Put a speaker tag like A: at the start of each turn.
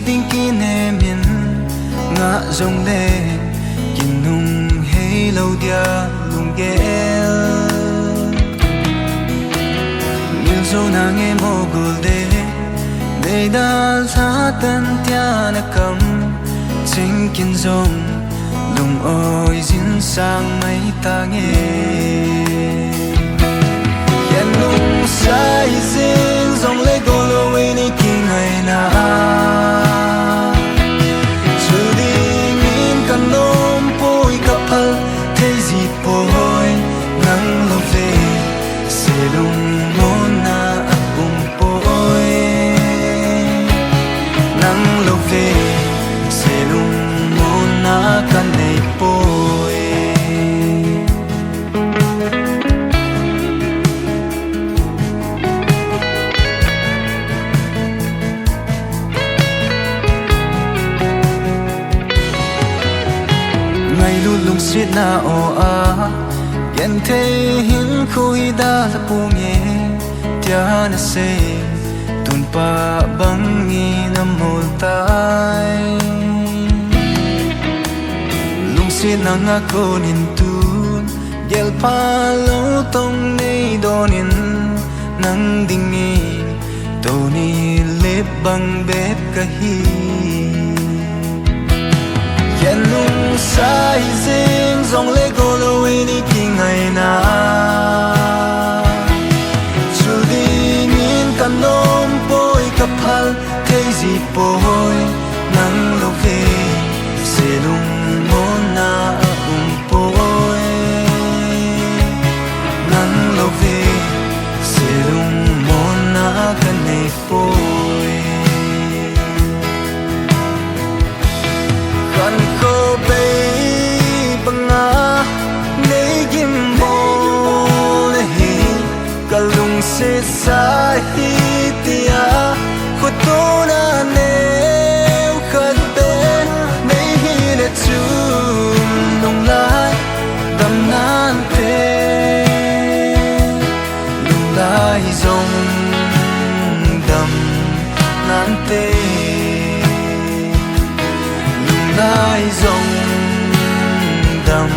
A: tiếng kín em miền ngã rồng lên nhìn nung hay lâu dia lung ghé miền sâu nàng em mô gulde đây đã giá tân tia na cầm chính kinh rồng lung ôi dính sang mấy ta nghe yên lung say dính dòng lấy cô lâu ấy đi khi ngày nào chưa đi nhìn căn ôm bôi cặp hal thấy gì bôi nắng lâu về sẽ lung môn na ấp bùng bôi nắng lâu về sẽ lung môn na căn này bôi ngày luôn lung xiết na o a gen thế hin khui da la pu nghe tia na se tun pa bang nghi na mol tai lung xiết na nga ko nin tun gel pa lo tong nei donin nang ding ni to ni lep bang bet ka hi yên lung say dính dòng lấy cô lâu ấy đi khi ngày nào chưa đi nhìn căn ôm bôi cặp hal thấy gì bôi nắng lâu về sẽ lung môn na bôi nắng lâu về sẽ lung môn na căn này bôi gần cô bay bằng á lấy kim bồ này cả lung sẽ sai tia khót tô na nêu khát bé mấy hi lệ chung nông lại đầm nan thế lung lại dòng đầm nan thế lại dòng đầm